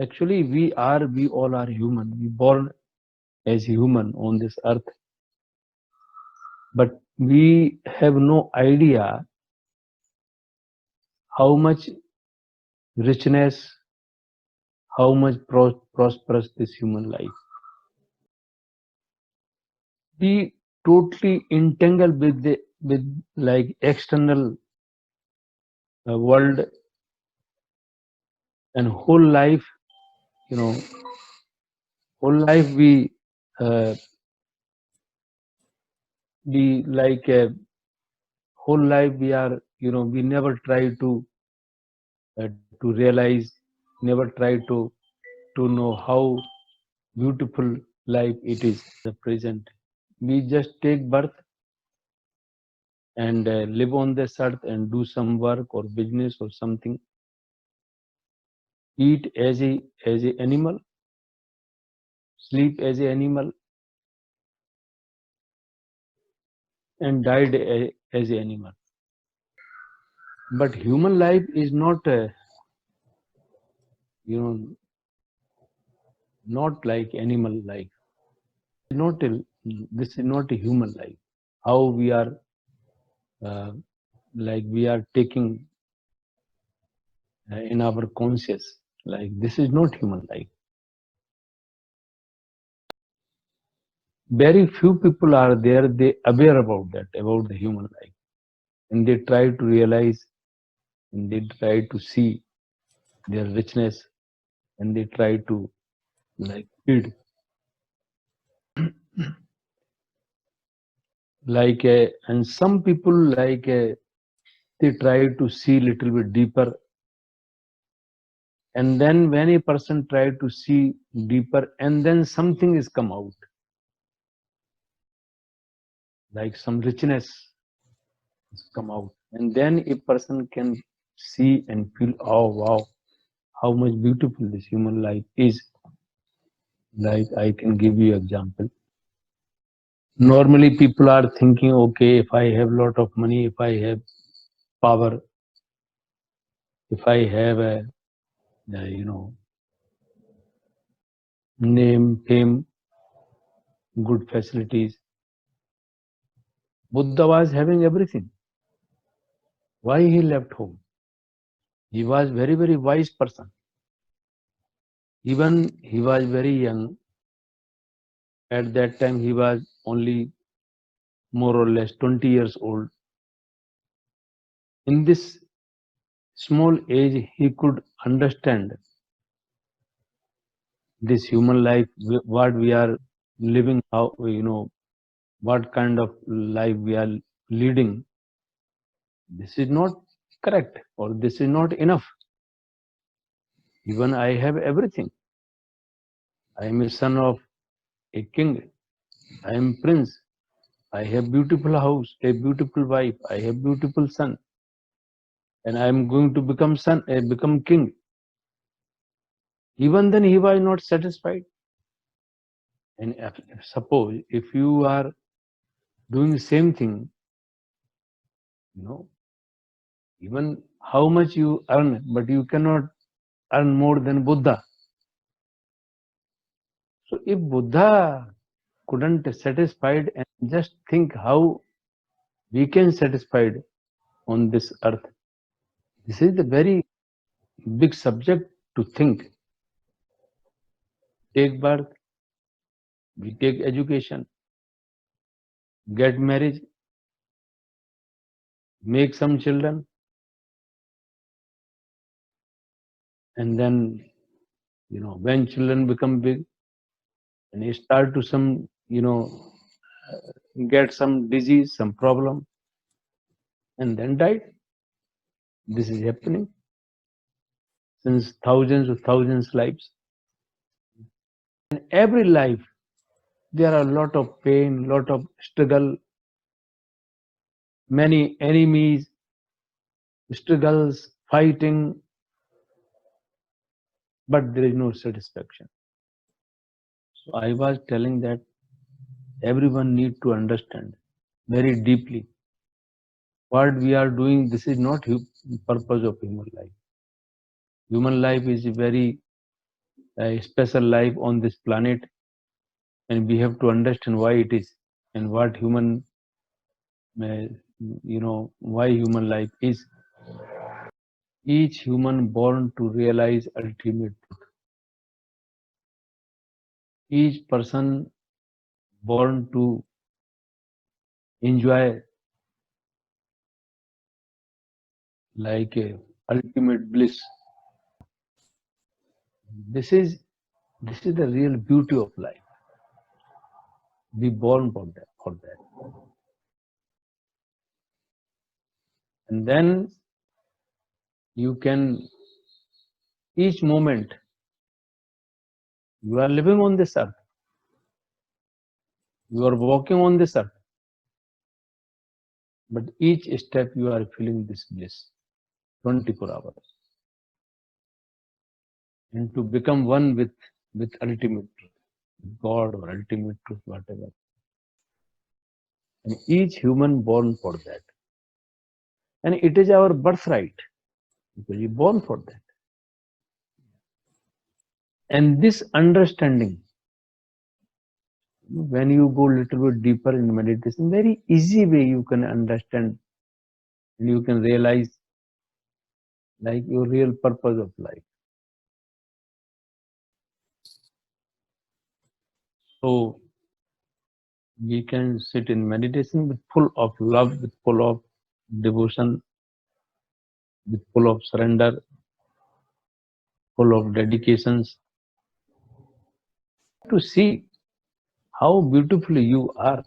Actually, we all are human. We born as human on this earth, but we have no idea how much richness, how much prosperous this human life. We totally entangled with with like external world and whole life. You know, whole life uh, we like whole life we are. We never try to realize, never try to know how beautiful life it is the present. We just take birth and live on this earth and do some work or business or something, eat as a animal, sleep as a animal, and died as a animal. But human life is not you know not like animal life. Not a, this is not a human life. How we are uh, like we are taking in our conscious, like this is not human life. Very few people are there, they aware about that, about the human life, and they try to realize, and they try to see their richness, and they try to like feed. Like and some people like they try to see little bit deeper, and then when a person try to see deeper, and then something is come out, like some richness has come out, and then a person can see and feel, oh wow, how much beautiful this human life is. Like I can give you example. Normally people are thinking, okay, if I have lot of money, if I have power, if I have a name, fame, good facilities. Buddha was having everything. Why he left home? He was very, very wise person. Even he was very young. At that time, he was only more or less 20 years old. In this small age, he could understand this human life, what we are living, how, what kind of life we are leading. This is not correct, or this is not enough. Even I have everything. I am a son of a king. I am prince. I have beautiful house, a beautiful wife. I have beautiful son, and I am going to become become king. Even then, he was not satisfied. And suppose if you are doing the same thing, you know, even how much you earn, but you cannot earn more than Buddha. So if Buddha couldn't satisfied, and just think how we can satisfied on this earth. This is the very big subject to think. Take birth, we take education, get married, make some children, and then when children become big and they start to some get some disease, some problem, and then died. This is happening since thousands of thousands lives. In every life, there are a lot of pain, lot of struggle, many enemies, struggles, fighting, but there is no satisfaction. So I was telling that everyone need to understand very deeply what we are doing. This is not purpose of human life. Human life is very a special life on this planet, and we have to understand why it is and what human, why human life is. Each human born to realize ultimate truth. Each person born to enjoy like a ultimate bliss. This is this is the real beauty of life. Be born for that. And then you can, each moment you are living on this earth, you are walking on this earth, but each step you are feeling this bliss 24 hours. And to become one with ultimate truth, God or ultimate truth, whatever. And each human born for that. And it is our birthright because you're born for that. And this understanding, when you go a little bit deeper in meditation, very easy way you can understand and you can realize like your real purpose of life. So we can sit in meditation with full of love, with full of devotion, with full of surrender, full of dedications, to see how beautifully you are.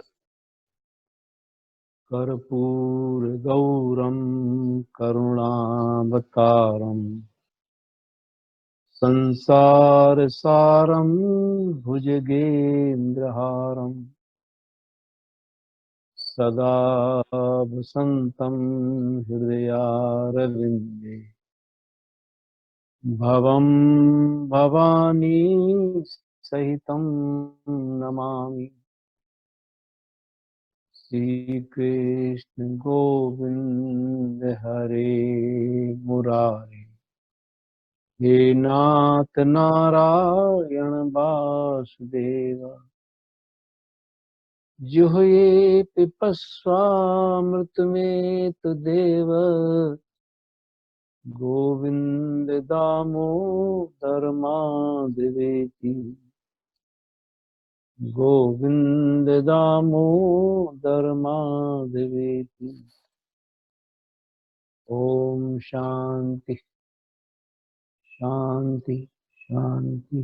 कर्पूर गौरम करुणावतारम संसार सारम भुजगेन्द्रहारम सदा वसन्तं हृदयारविन्दे भवं भवानी सहितं नमामि श्री कृष्ण गोविंद हरे मुरारे हे नाथ नारायण वासुदेव जुह्वे पिपस्वामृतमेतु देव गोविंद दामोदर माधवेति गोविंद दामोदर माधवेति। ओम शांति शांति शांति।